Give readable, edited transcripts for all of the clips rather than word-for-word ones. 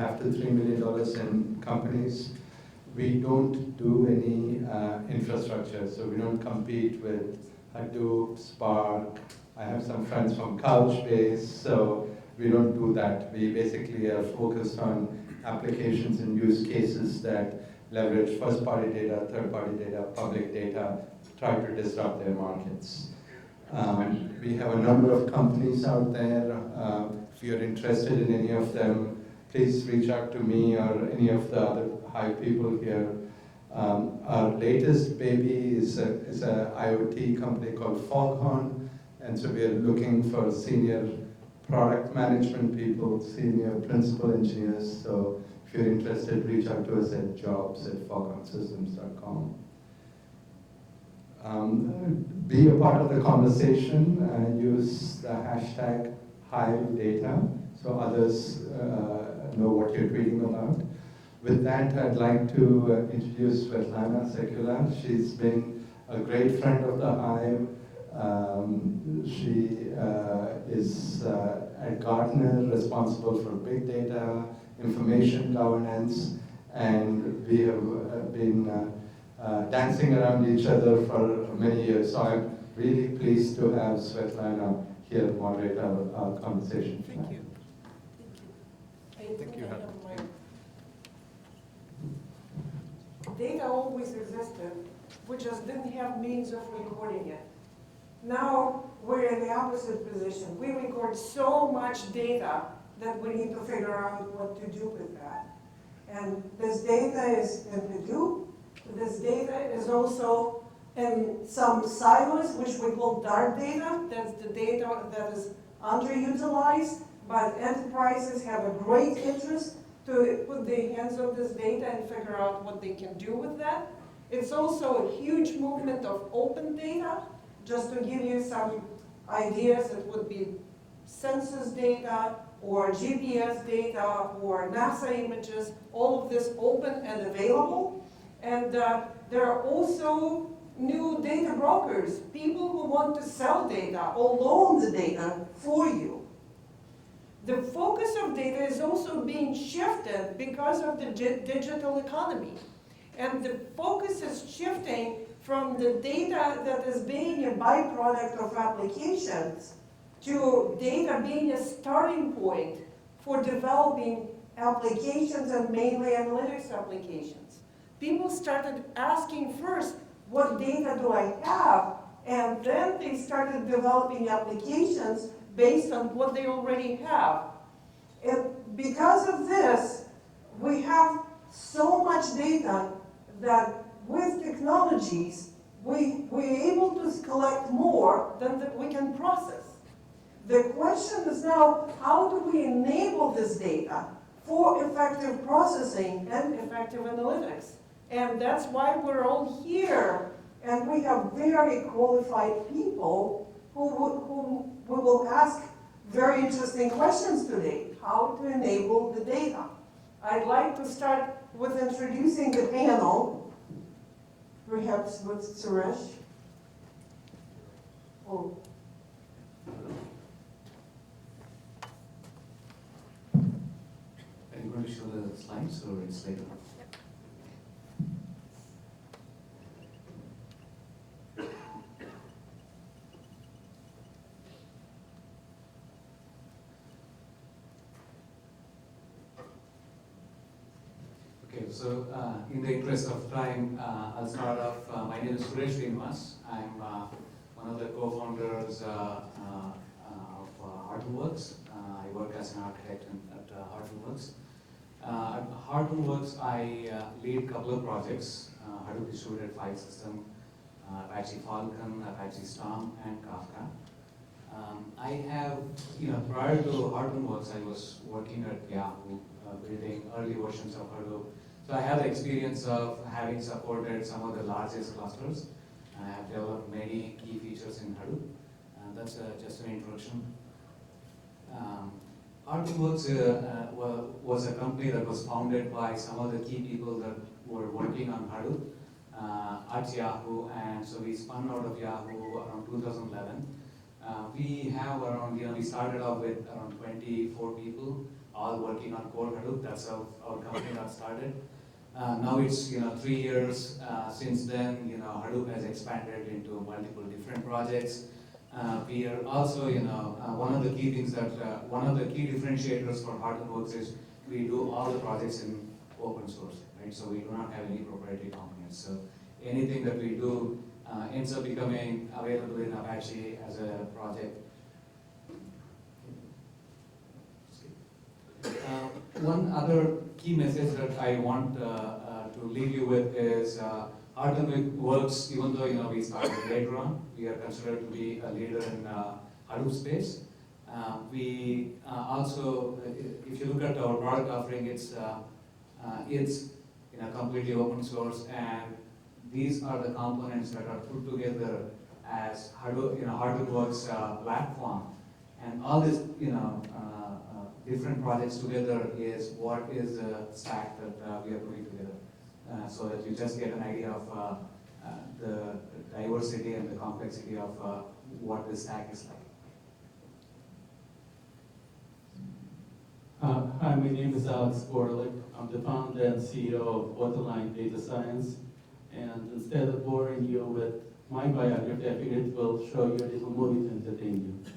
$2.5 to $3 million in companies. We don't do any infrastructure, so we don't compete with Hadoop, Spark. I have some friends from Couchbase, so we don't do that. We basically are focused on applications and use cases that leverage first-party data, third-party data, public data, try to disrupt their markets. We have a number of companies out there. If you're interested in any of them, please reach out to me or any of the other Hive people here. Our latest baby is a IoT company called Foghorn, and so we are looking for senior product management people, senior principal engineers. So if you're interested, reach out to us at jobs@foghornsystems.com. Be a part of the conversation and use the hashtag HiveData so others know what you're tweeting about. With that, I'd like to introduce Svetlana Sekula. She's been a great friend of the Hive. She is at Gartner responsible for big data, information governance, and we have been dancing around each other for many years. So I'm really pleased to have Svetlana here moderate our conversation. Thank you. Thank you. Data always existed, we just didn't have means of recording it. Now we're in the opposite position. We record so much data that we need to figure out what to do with that. And this data is in Hadoop. This data is also in some silos, which we call dark data. That's the data that is underutilized, but enterprises have a great interest to put their hands on this data and figure out what they can do with that. It's also a huge movement of open data. Just to give you some ideas, it would be census data or GPS data or NASA images, all of this open and available. And there are also new data brokers, people who want to sell data or loan the data for you. The focus of data is also being shifted because of the digital economy. And the focus is shifting from the data that is being a byproduct of applications to data being a starting point for developing applications and mainly analytics applications. People started asking first, what data do I have? And then they started developing applications based on what they already have. And because of this, we have so much data that with technologies, we're able to collect more than that we can process. The question is now, how do we enable this data for effective processing and effective analytics? And that's why we're all here. And we have very qualified people whom we will ask very interesting questions today. How to enable the data. I'd like to start with introducing the panel, perhaps with Suresh. Oh. Are you going to show the slides or it's later? Okay, so in the interest of time, I'll start off. My name is Suresh Srinivas. I'm one of the co-founders of HardWorks. I work as an architect at HardWorks. At HardWorks, I lead a couple of projects, Hadoop distributed file system, Apache Falcon, Apache Storm, and Kafka. I have, prior to HardWorks, I was working at Yahoo, building early versions of Hadoop. So I have the experience of having supported some of the largest clusters. I have developed many key features in Hadoop. That's just an introduction. HardWorks was a company that was founded by some of the key people that were working on Hadoop at Yahoo, and so we spun out of Yahoo around 2011. We have around, we started off with around 24 people. all working on core Hadoop. That's how our company got started. Now it's 3 years since then. Hadoop has expanded into multiple different projects. We are also, one of the key things that one of the key differentiators for Hortonworks is we do all the projects in open source, right? So we do not have any proprietary components. So anything that we do ends up becoming available in Apache as a project. One other key message that I want to leave you with is Hortonworks, even though we started later on, we are considered to be a leader in Hadoop space. We also, if you look at our product offering, it's completely open source, and these are the components that are put together as Hadoop, Hortonworks platform, and all this, different projects together is what is the stack that we are putting together, so that you just get an idea of the diversity and the complexity of what this stack is like. Hi, my name is Alex Borlik. I'm the founder and CEO of Autoline Data Science. And instead of boring you with my biography, I figured we'll show you a little movie to entertain you.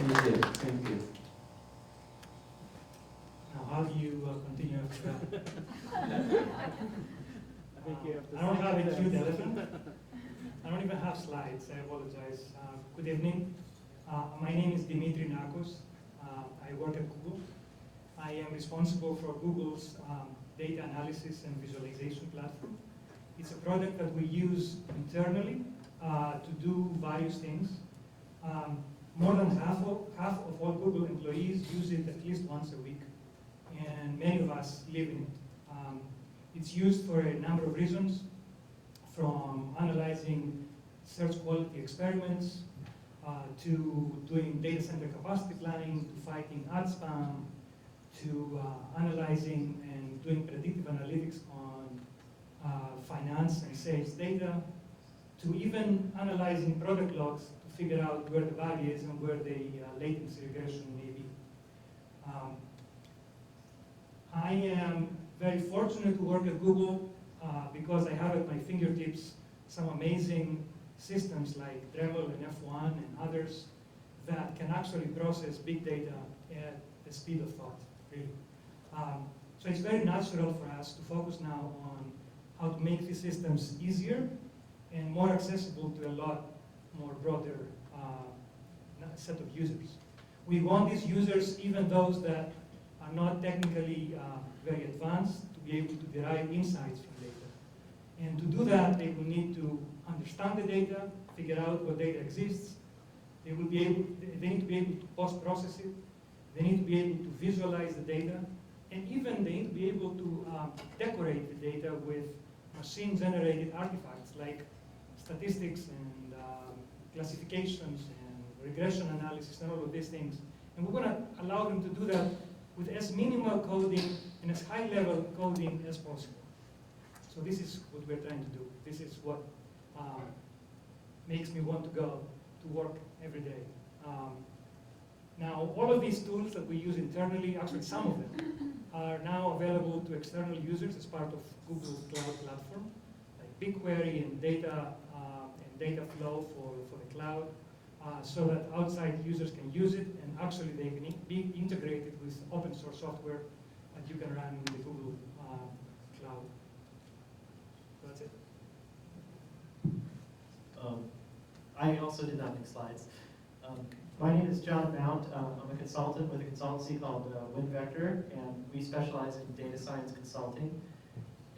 Thank you. Thank you. Now, how do you continue after that? I don't have a cute elephant. I don't even have slides. I apologize. Good evening. My name is Dimitri Nakos. I work at Google. I am responsible for Google's data analysis and visualization platform. It's a product that we use internally to do various things. More than half of all Google employees use it at least once a week, and many of us live in it. It's used for a number of reasons, from analyzing search quality experiments, to doing data center capacity planning, to fighting ad spam, to analyzing and doing predictive analytics on finance and sales data, to even analyzing product logs to figure out where the bug is and where the latency regression may be. I am very fortunate to work at Google because I have at my fingertips some amazing systems like Dremel and F1 and others that can actually process big data at the speed of thought, really. So it's very natural for us to focus now on how to make these systems easier and more accessible to a lot more broader set of users. We want these users, even those that are not technically very advanced, to be able to derive insights from data. And to do that, they will need to understand the data, figure out what data exists. They need to be able to post-process it. They need to be able to visualize the data. And even they need to be able to decorate the data with machine-generated artifacts like statistics and classifications and regression analysis and all of these things. And we're going to allow them to do that with as minimal coding and as high-level coding as possible. So this is what we're trying to do. This is what makes me want to go to work every day. Now, all of these tools that we use internally, actually some of them, are now available to external users as part of Google's cloud platform, like BigQuery and data flow for the cloud, so that outside users can use it, and actually they can be integrated with open source software that you can run in the Google cloud. So that's it. I also did not make slides. My name is John Mount. I'm a consultant with a consultancy called WinVector, and we specialize in data science consulting.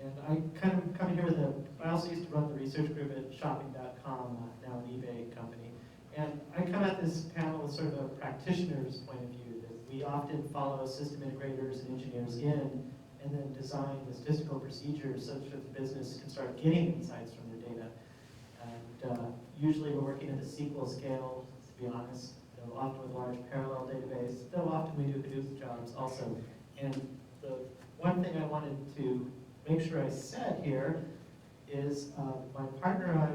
And I kind of come here with I also used to run the research group at shopping.com, now an eBay company. And I come at this panel with sort of a practitioner's point of view, that we often follow system integrators and engineers in, and then design the statistical procedures such that the business can start getting insights from their data. And usually we're working at the SQL scale, to be honest, though often with large parallel database, though often we do Hadoop jobs also. And the one thing I wanted to make sure I said here is my partner and I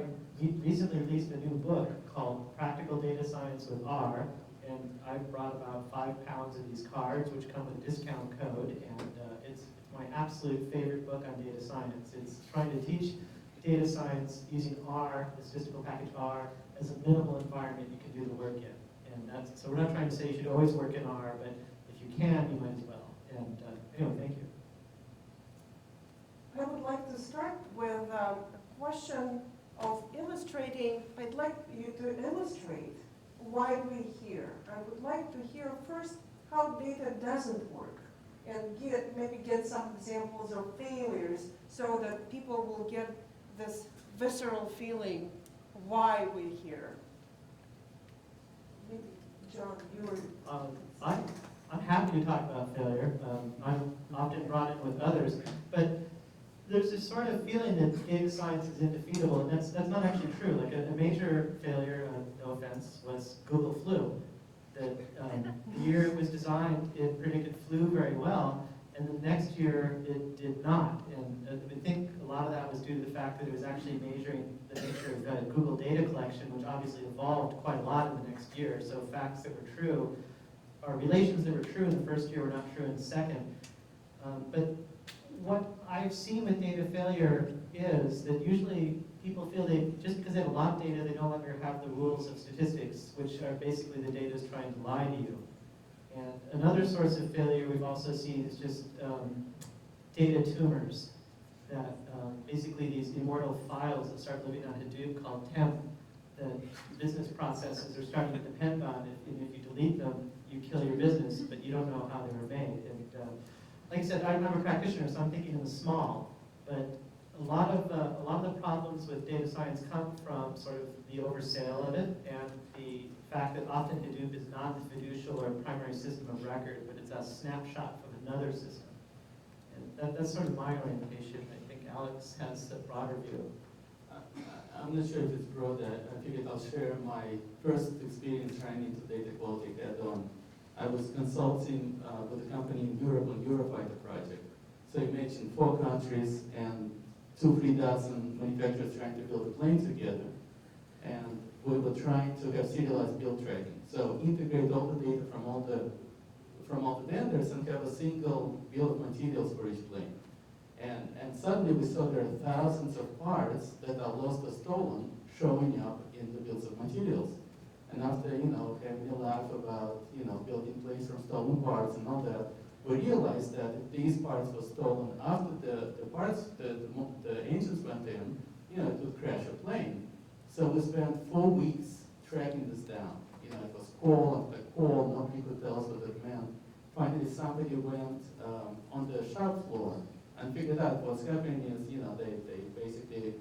recently released a new book called Practical Data Science with R, and I brought about 5 pounds of these cards, which come with a discount code, and it's my absolute favorite book on data science. It's trying to teach data science using R, the statistical package R, as a minimal environment you can do the work in. And so we're not trying to say you should always work in R, but if you can, you might as well. And anyway, thank you. I would like to start with a question of illustrating. I'd like you to illustrate why we're here. I would like to hear first how data doesn't work, and maybe get some examples of failures so that people will get this visceral feeling why we're here. Maybe, John, you were... I'm happy to talk about failure. I'm often brought in with others, but there's this sort of feeling that data science is indefeatable, and that's not actually true. Like a major failure, no offense, was Google Flu. The year it was designed, it predicted flu very well, and the next year it did not. And I think a lot of that was due to the fact that it was actually measuring the nature of Google data collection, which obviously evolved quite a lot in the next year. So facts that were true, or relations that were true in the first year were not true in the second. But what I I've seen with data failure is that usually people feel they, just because they have a lot of data, they no longer have the rules of statistics, which are basically the data is trying to lie to you. And another source of failure we've also seen is just data tumors, that basically these immortal files that start living on Hadoop called temp, that business processes are starting to depend on. If you delete them, you kill your business, but you don't know how they were made. And like I said, I'm a practitioner, so I'm thinking in the small, but a lot of the problems with data science come from sort of the oversale of it and the fact that often Hadoop is not the fiducial or primary system of record, but it's a snapshot from another system. And that's sort of my orientation. I think Alex has a broader view. I'm not sure if it's broad. I figured I'll share my first experience trying into data quality head-on. I was consulting with a company in Europe on Eurofighter project. So imagine 4 countries and 2-3 dozen manufacturers trying to build a plane together. And we were trying to have serialized build tracking. So integrate all the data from all the vendors and have a single bill of materials for each plane. And suddenly we saw there are thousands of parts that are lost or stolen showing up in the bills of materials. And after, having a laugh about, building planes from stolen parts and all that, we realized that if these parts were stolen after the engines went in, it would crash a plane. So we spent 4 weeks tracking this down. It was call after call, nobody could tell us what it meant. Finally, somebody went on the shop floor and figured out what's happening is, they basically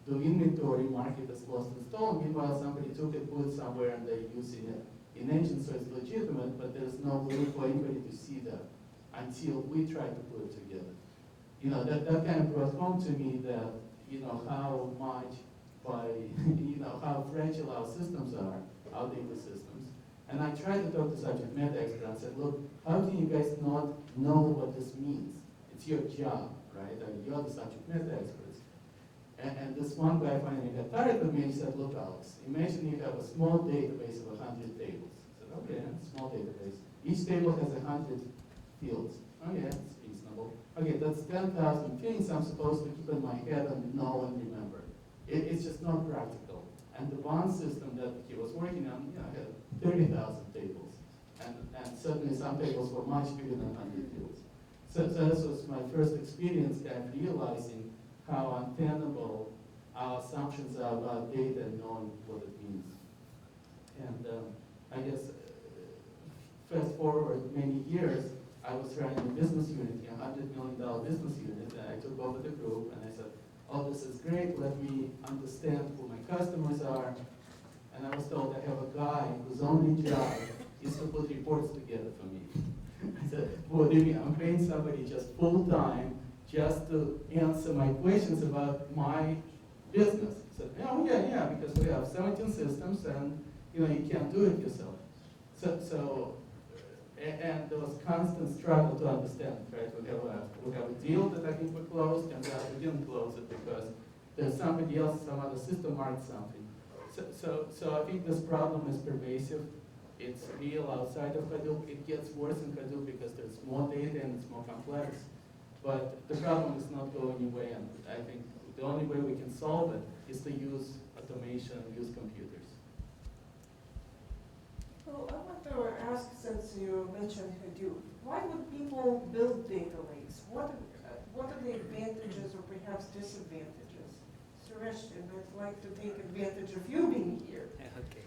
do inventory, mark it as lost and stolen. Meanwhile, somebody took it, put it somewhere, and they're using it in engine, so it's legitimate, but there's no way for anybody to see that until we try to put it together. That kind of brought home to me that, how much by, how fragile our systems are, our data systems. And I tried to talk to subject matter experts and said, look, how do you guys not know what this means? It's your job, right? I mean, you're the subject matter experts. And this one guy finally got tired of me and he said, look, Alex, imagine you have a small database of 100 tables. I said, okay, small database. Each table has 100 fields. Oh yeah, it's reasonable. Okay, that's 10,000 things I'm supposed to keep in my head and know and remember. It's just not practical. And the one system that he was working on, had 30,000 tables. And certainly some tables were much bigger than 100 fields. So this was my first experience kind of realizing how untenable our assumptions are about data and knowing what it means. And I guess fast forward many years, I was running a business unit, $100 million business unit, and I took over the group and I said, oh, this is great, let me understand who my customers are. And I was told I have a guy whose only job is to put reports together for me. I said, what do you mean? I'm paying somebody just full time just to answer my questions about my business. I said, oh yeah, because we have 17 systems and you can't do it yourself. And there was constant struggle to understand, right? We have a deal that I think we closed and we didn't close it because there's somebody else, some other system marked something. So I think this problem is pervasive. It's real outside of Hadoop. It gets worse in Hadoop because there's more data and it's more complex. But the problem is not going away, and I think the only way we can solve it is to use automation, use computers. Well, I want to ask, since you mentioned Hadoop, why would people build data lakes? What are the advantages or perhaps disadvantages? Suresh, I'd like to take advantage of you being here. Okay.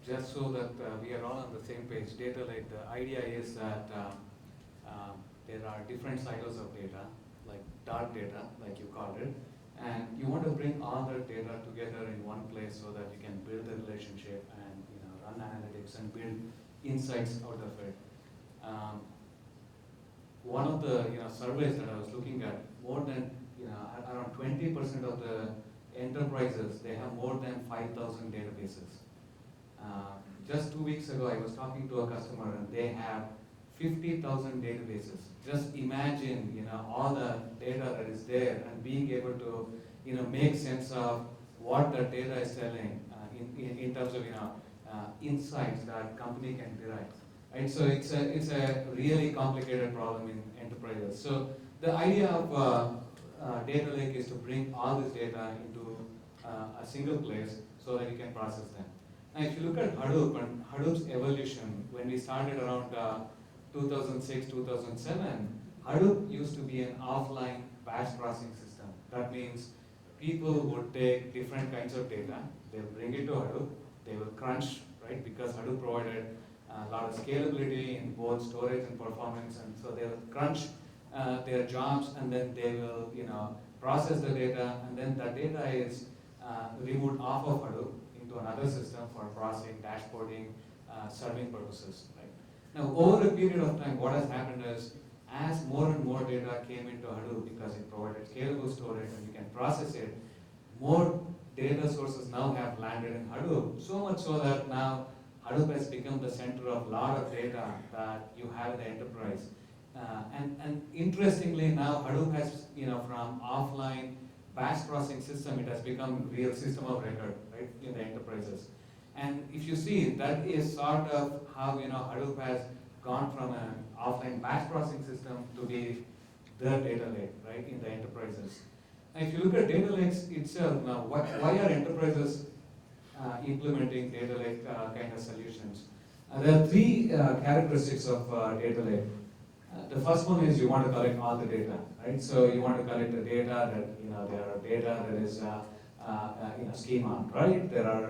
Just so that we are all on the same page, data lake, the idea is that there are different silos of data, like dark data, like you called it, and you want to bring all the data together in one place so that you can build a relationship and run analytics and build insights out of it. One of the surveys that I was looking at, more than around 20% of the enterprises, they have more than 5,000 databases. Just 2 weeks ago, I was talking to a customer and they have 50,000 databases. Just imagine, all the data that is there and being able to, make sense of what the data is telling in terms of, insights that company can derive. right? So it's a really complicated problem in enterprises. So the idea of data lake is to bring all this data into a single place so that you can process them. Now, if you look at Hadoop and Hadoop's evolution, when we started around 2006, 2007, Hadoop used to be an offline batch processing system. That means people would take different kinds of data, they'll bring it to Hadoop, they will crunch, right? Because Hadoop provided a lot of scalability in both storage and performance, and so they will crunch their jobs, and then they will, process the data, and then that data is removed off of Hadoop into another system for processing, dashboarding, serving purposes, right? Now, over a period of time, what has happened is, as more and more data came into Hadoop because it provided scalable storage and you can process it, more data sources now have landed in Hadoop, so much so that now Hadoop has become the center of a lot of data that you have in the enterprise. And interestingly now, Hadoop has, from offline batch processing system, it has become a real system of record, right, in the enterprises. And if you see, that is sort of how, Hadoop has gone from an offline batch processing system to be the data lake, right, in the enterprises. And if you look at data lakes itself, now, why are enterprises implementing data lake kind of solutions? There are three characteristics of data lake. The first one is you want to collect all the data, right? So you want to collect the data that, there are data that is schema, right? There are,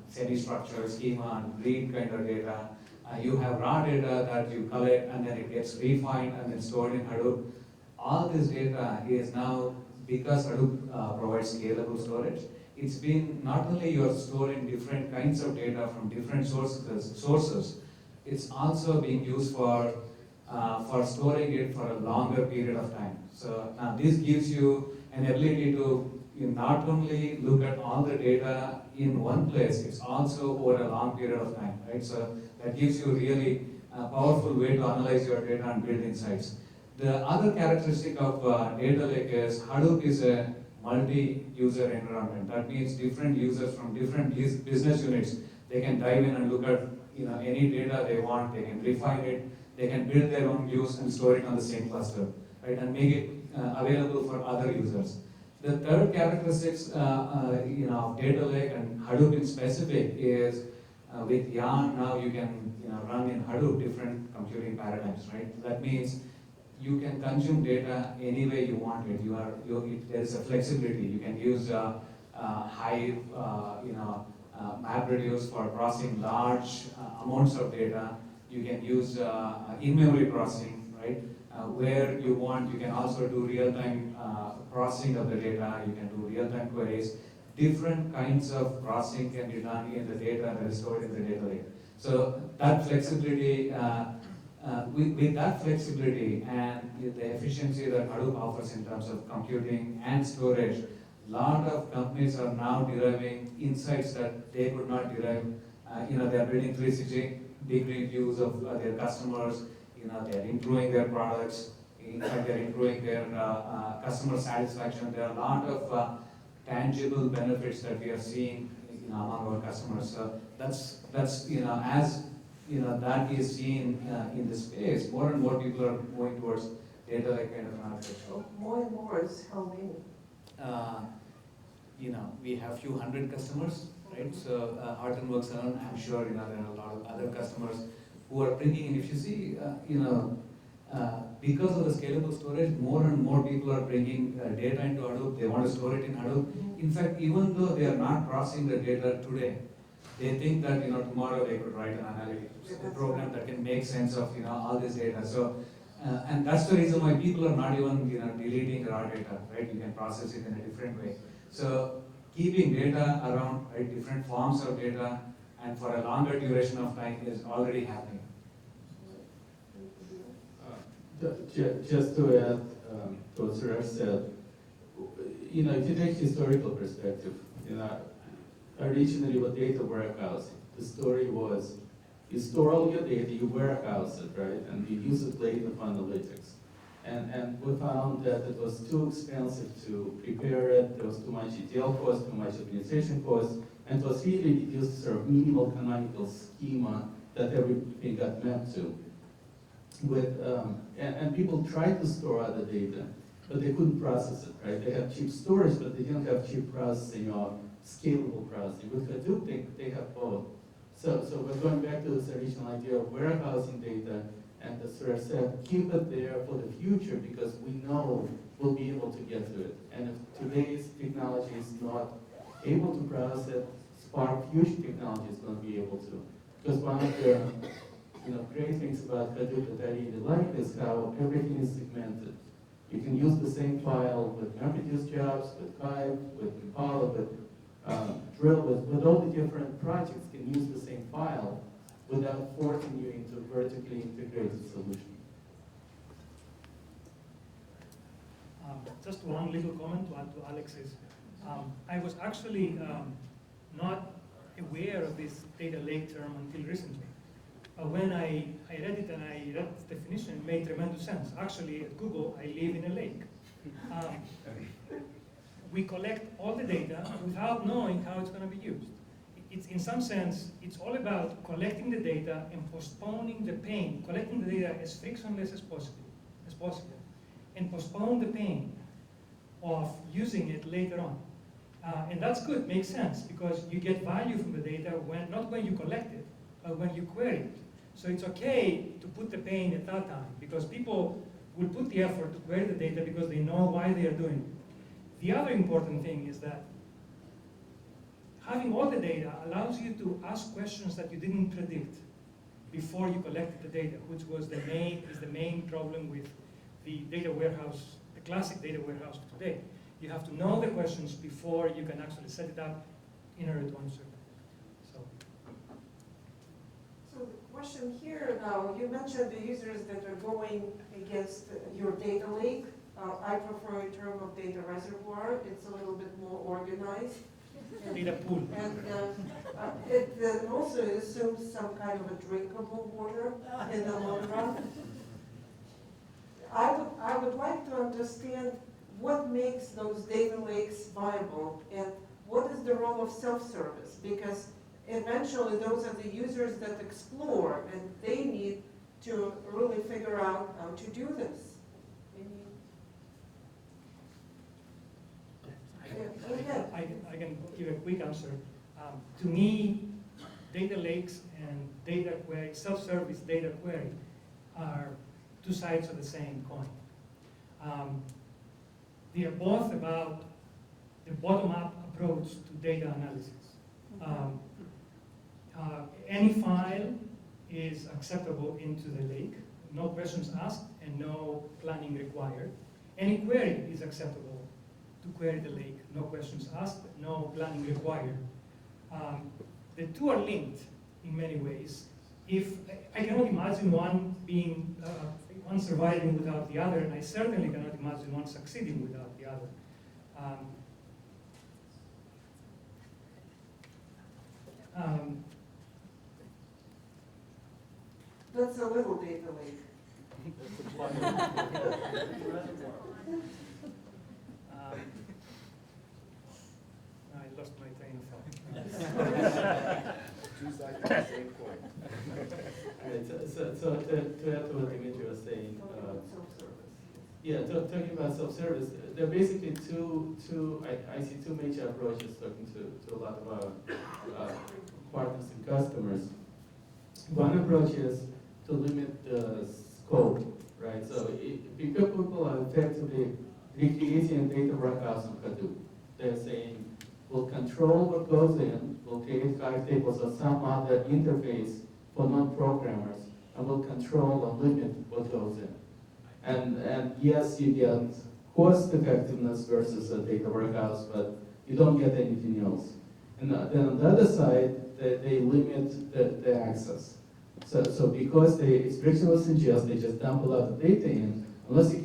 semi-structured schema and read kind of data. You have raw data that you collect and then it gets refined and then stored in Hadoop. All this data is now, because Hadoop provides scalable storage, it's been not only you're storing different kinds of data from different sources, it's also being used for storing it for a longer period of time. So now this gives you an ability to not only look at all the data in one place, it's also over a long period of time, right? So that gives you really a powerful way to analyze your data and build insights. The other characteristic of data lake is Hadoop is a multi-user environment. That means different users from different business units, they can dive in and look at any data they want, they can refine it, they can build their own views and store it on the same cluster, right, and make it available for other users. The third characteristics of data lake and Hadoop in specific is with Yarn now you can run in Hadoop different computing paradigms, right? That means you can consume data any way you want it. There is a flexibility. You can use Hive, MapReduce for processing large amounts of data. You can use in-memory processing, right? Where you want, you can also do real-time processing of the data. You can do real-time queries. Different kinds of processing can be done in the data that is stored in the data lake. So that flexibility, with that flexibility and the efficiency that Hadoop offers in terms of computing and storage, a lot of companies are now deriving insights that they could not derive. They are building 360-degree views of their customers. They are improving their products. In fact, they are improving their customer satisfaction. There are a lot of tangible benefits that we are seeing among our customers. So that's as that is seen in the space. More and more people are moving towards data lake kind of architecture. More and more is how many? We have few hundred customers, right? So Hortonworks alone, I'm sure there are a lot of other customers who are bringing in. If you see, because of the scalable storage, more and more people are bringing data into Hadoop. They want to store it in Hadoop. In fact, even though they are not processing the data today, they think that tomorrow they could write an analytics program that can make sense of all this data. So, and that's the reason why people are not even deleting raw data, right? You can process it in a different way. So keeping data around, right, different forms of data and for a longer duration of time is already happening. Just to add to what Suresh said, if you take historical perspective, originally with data warehousing, the story was you store all your data, you warehouse it, right, and you use it later for analytics. And we found that it was too expensive to prepare it, there was too much ETL cost, too much administration cost, and it was really used to serve minimal canonical schema that everything got mapped to. And people tried to store other data, but they couldn't process it, right? They have cheap storage, but they didn't have cheap processing or scalable processing. With Hadoop, they have both. So we're going back to this original idea of warehousing data, and as Suresh said, keep it there for the future because we know we'll be able to get to it. And if today's technology is not able to process it, Spark future technology is going to be able to. Because one of the great things about Hadoop that I really like is how everything is segmented. You can use the same file with MapReduce jobs, with Hive, with Impala, with Drill, with all the different projects can use the same file without forcing you into a vertically integrated solution. Just one little comment to add to Alex's. I was actually not aware of this data lake term until recently. When I read it and I read its definition, it made tremendous sense. Actually, at Google, I live in a lake. We collect all the data without knowing how it's going to be used. It's, in some sense, it's all about collecting the data and postponing the pain, collecting the data as frictionless as possible, and postpone the pain of using it later on. And that's good, makes sense, because you get value from the data not when you collect it, but when you query it. So it's okay to put the pain at that time, because people will put the effort to query the data because they know why they are doing it. The other important thing is that having all the data allows you to ask questions that you didn't predict before you collected the data, which was the main problem with the data warehouse, the classic data warehouse of today. You have to know the questions before you can actually set it up in order to answer them. So the question here now, you mentioned the users that are going against your data lake. I prefer a term of data reservoir. It's a little bit more organized. Data pool. And it also assumes some kind of a drinkable water in the long run. I would like to understand what makes those data lakes viable and what is the role of self-service, because eventually those are the users that explore and they need to really figure out how to do this. I can give a quick answer. To me, data lakes and data query, self-service data query are two sides of the same coin. They are both about the bottom-up approach to data analysis. Any file is acceptable into the lake, no questions asked and no planning required. Any query is acceptable to query the lake, no questions asked, no planning required. The two are linked in many ways. If I cannot imagine one being one surviving without the other, and I certainly cannot imagine one succeeding without the other. That's a little data lake. I lost my train of thought. Two sides of the same coin. Right, so to add to what Dimitri was saying, talking about self-service, there are basically I see two major approaches talking to a lot of our partners and customers. One approach is to limit the scope, right? So because people are effectively recreating a data warehouse on Hadoop. They're saying, we'll control what goes in, we'll create Hive tables or some other interface for non-programmers, and we'll control or limit what goes in. And yes, you get cost effectiveness versus a data warehouse, but you don't get anything else. And then on the other side, they limit the access. So because it's frictionless ingest, they just dump a lot of data in, unless you can